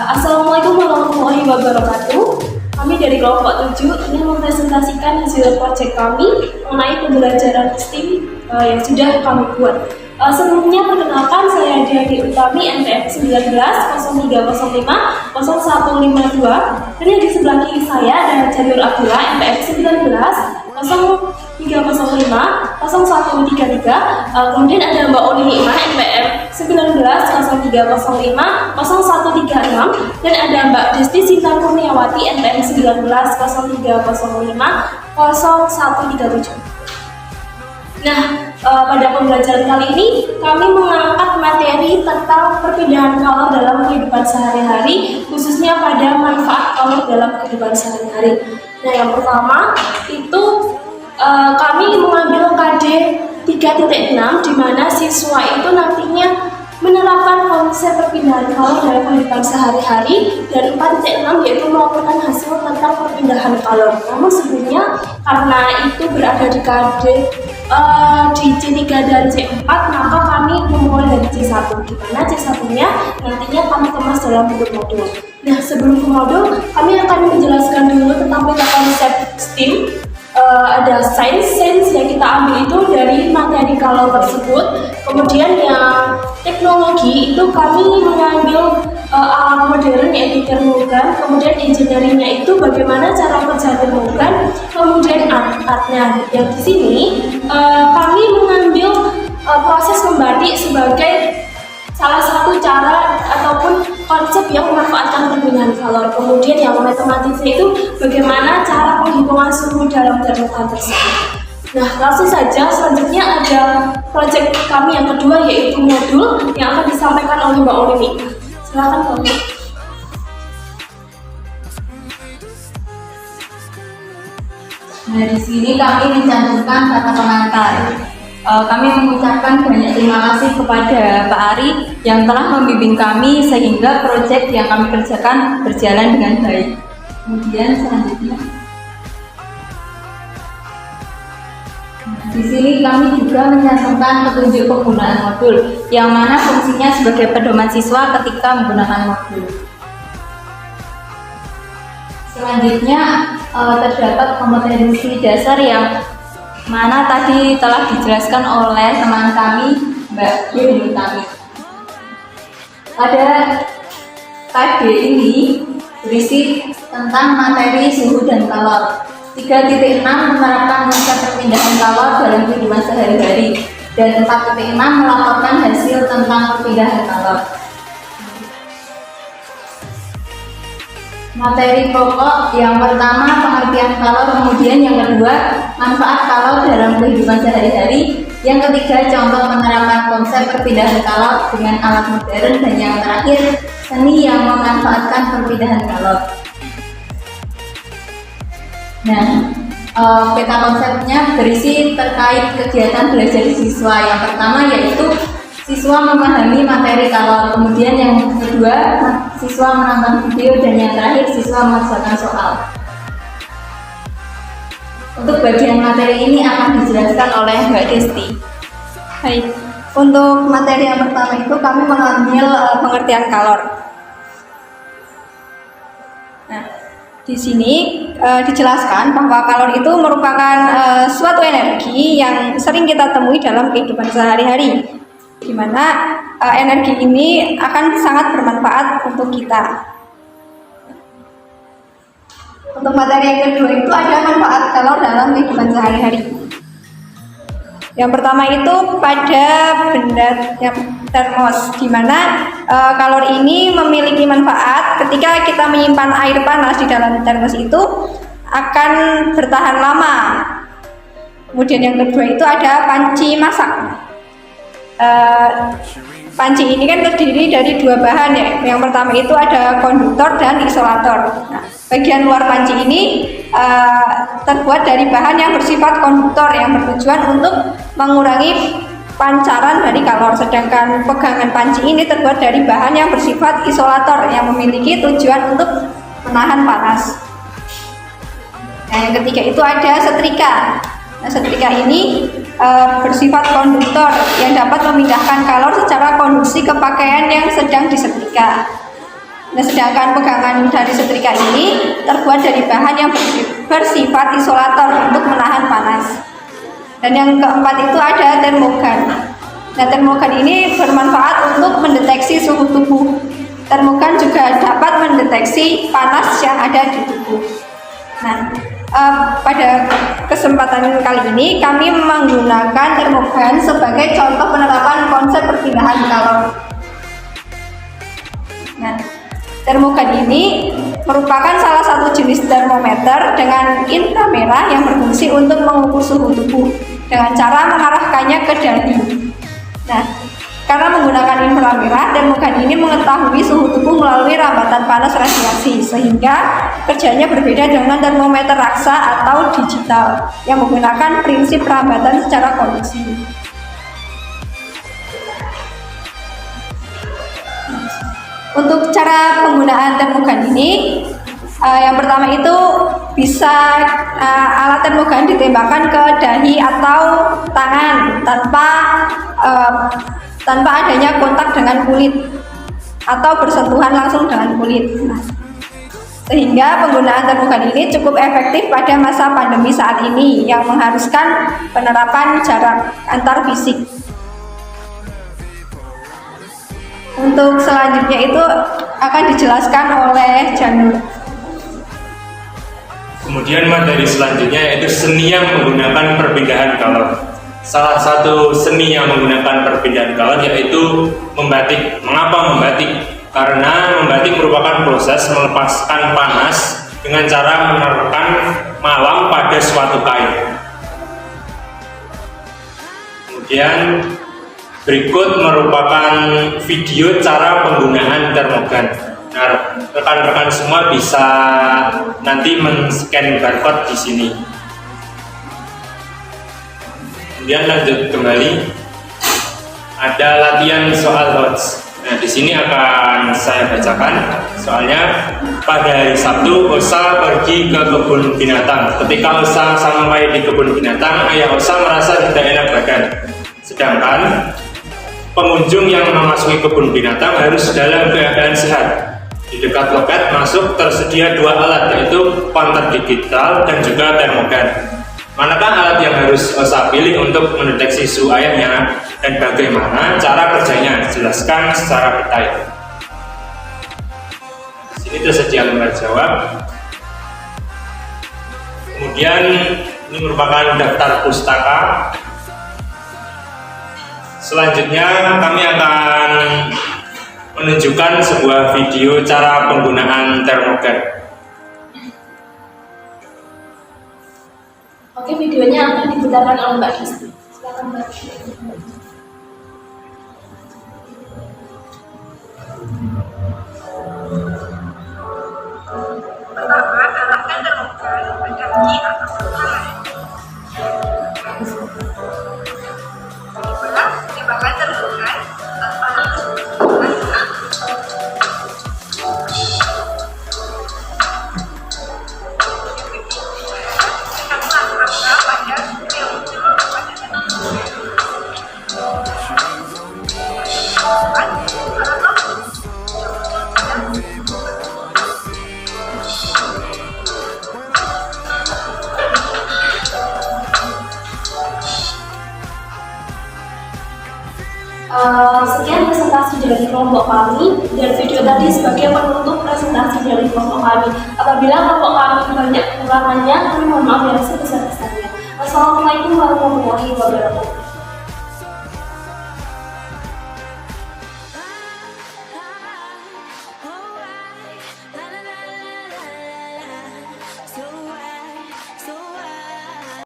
Assalamualaikum warahmatullahi wabarakatuh. Kami dari kelompok 7 ingin mempresentasikan hasil proyek kami mengenai pembelajaran STEAM yang sudah kami buat. Sebelumnya perkenalkan, saya Diani Utami, NPM 19 0305 0152, dan yang di sebelah kiri saya ada Janiur Abdullah, NPM 19 0305 0133, kemudian ada Mbak Oni Nikmah, NPM 19 0305 0136, dan ada Mbak Desti Sinta Kurniawati, NPM 19 0305 0137. Nah, pada pembelajaran kali ini kami mengangkat materi tentang perpindahan kalor dalam kehidupan sehari-hari, khususnya pada manfaat kalor dalam kehidupan sehari-hari. Nah, yang pertama itu kami mengambil KD 3.6, di mana siswa itu nantinya menerapkan konsep perpindahan kalor dalam kehidupan sehari-hari, dan 4.6 yaitu melakukan hasil tentang perpindahan kalor. Namun sebelumnya karena itu berada di KD di C3 dan C4, maka kami memulai dari C1, di mana C1-nya nantinya kami kemas dalam bentuk modul. Nah, sebelum ke modul, kami akan menjelaskan dulu tentang konsep STEAM. Ada sains yang kita ambil itu dari materi kalor tersebut. Kemudian yang teknologi itu kami mengambil alat modern yaitu termogan. Kemudian engineeringnya itu bagaimana cara kerja termogan. Kemudian artnya yang di sini kami mengambil proses membatik sebagai salah satu cara ataupun konsep yang memanfaatkan perpindahan kalor. Kemudian yang matematisnya itu bagaimana cara penghitungan suhu dalam termogan tersebut. Nah, langsung saja selanjutnya ada proyek kami yang kedua, yaitu modul yang akan disampaikan oleh Mbak Oni. Silakan Mbak Oni. Nah, di sini kami mencantumkan kata pengantar. Kami mengucapkan banyak terima kasih kepada Pak Ari yang telah membimbing kami sehingga proyek yang kami kerjakan berjalan dengan baik. Kemudian selanjutnya, di sini kami juga mencantumkan petunjuk penggunaan modul, yang mana fungsinya sebagai pedoman siswa ketika menggunakan modul. Selanjutnya terdapat kompetensi dasar yang mana tadi telah dijelaskan oleh teman kami, Mbak Diani Utami. Pada KD ini berisi tentang materi suhu dan kalor. 3.6 menerapkan konsep perpindahan kalor dalam kehidupan sehari-hari, dan 4.6 melaporkan hasil tentang perpindahan kalor. Materi pokok yang pertama pengertian kalor, kemudian yang kedua manfaat kalor dalam kehidupan sehari-hari, yang ketiga contoh penerapan konsep perpindahan kalor dengan alat modern, dan yang terakhir seni yang memanfaatkan perpindahan kalor. Nah, peta konsepnya berisi terkait kegiatan belajar siswa. Yang pertama yaitu siswa memahami materi kalor, kemudian yang kedua siswa menonton video, dan yang terakhir siswa mengerjakan soal. Untuk bagian materi ini akan dijelaskan oleh Mbak Desti. Baik, untuk materi yang pertama itu kami mengambil pengertian kalor. Nah, di sini dijelaskan bahwa kalor itu merupakan suatu energi yang sering kita temui dalam kehidupan sehari-hari, di mana energi ini akan sangat bermanfaat untuk kita. Untuk materi yang kedua itu ada manfaat kalor dalam kehidupan sehari-hari. Yang pertama itu pada benda termos, di mana kalor ini memiliki manfaat ketika kita menyimpan air panas di dalam termos itu akan bertahan lama. Kemudian yang kedua itu ada panci masak. Panci ini kan terdiri dari dua bahan ya. Yang pertama itu ada konduktor dan isolator. Nah, bagian luar panci ini terbuat dari bahan yang bersifat konduktor yang bertujuan untuk mengurangi pancaran dari kalor, sedangkan pegangan panci ini terbuat dari bahan yang bersifat isolator yang memiliki tujuan untuk menahan panas. Nah, yang ketiga itu ada setrika. Nah, setrika ini bersifat konduktor yang dapat memindahkan kalor secara konduksi ke pakaian yang sedang disetrika. Nah, sedangkan pegangan dari setrika ini terbuat dari bahan yang bersifat isolator untuk menahan panas. Dan yang keempat itu ada termogan. Nah, termogan ini bermanfaat untuk mendeteksi suhu tubuh. Termogan juga dapat mendeteksi panas yang ada di tubuh. Nah, pada kesempatan kali ini kami menggunakan termogan sebagai contoh penerapan konsep perpindahan kalor. Nah, termogan ini merupakan salah satu jenis termometer dengan inframerah yang berfungsi untuk mengukur suhu tubuh dengan cara mengarahkannya ke dahi. Nah, karena menggunakan inframerah, termogan ini mengetahui suhu tubuh melalui rambatan panas radiasi, sehingga kerjanya berbeda dengan termometer raksa atau digital yang menggunakan prinsip rambatan secara konveksi. Untuk cara penggunaan termogan ini, yang pertama itu bisa alat termogan ditembakkan ke dahi atau tangan tanpa adanya kontak dengan kulit atau bersentuhan langsung dengan kulit. Sehingga penggunaan termogan ini cukup efektif pada masa pandemi saat ini yang mengharuskan penerapan jarak antar fisik. Untuk selanjutnya itu akan dijelaskan oleh Janur. Kemudian materi selanjutnya yaitu seni yang menggunakan perpindahan kalor. Salah satu seni yang menggunakan perpindahan kalor yaitu membatik. Mengapa membatik? Karena membatik merupakan proses melepaskan panas dengan cara menerapkan malam pada suatu kain. Kemudian berikut merupakan video cara penggunaan termogan. Nah, rekan-rekan semua bisa nanti men-scan barcode di sini. Kemudian lanjut kembali, ada latihan soal HOTS. Nah, di sini akan saya bacakan soalnya. Pada hari Sabtu, Osa pergi ke kebun binatang. Ketika Osa sampai di kebun binatang, ayah Osa merasa tidak enak badan. Sedangkan pengunjung yang memasuki kebun binatang harus dalam keadaan sehat. Di dekat loket masuk tersedia dua alat, yaitu kontak digital dan juga termogan. Manakah alat yang harus Osa pilih untuk mendeteksi suhu ayahnya dan bagaimana cara kerjanya? Jelaskan secara detail. Di sini tersedia lembar jawab. Kemudian ini merupakan daftar pustaka. Selanjutnya kami akan menunjukkan sebuah video cara penggunaan termogan. Oke, videonya akan diputarkan oleh Mbak Desti. Silakan Mbak. Pertama, arahkan termogan pada kaki atas tangan. Kedua, tembakkan termogan tanpa langsung mengenai. Sekian presentasi dari kelompok kami, dan video tadi sebagai penutup presentasi dari kelompok kami. Apabila kelompok kami banyak kekurangannya, kami mohon maaf yang sebesar-besarnya. Wassalamualaikum warahmatullahi wabarakatuh.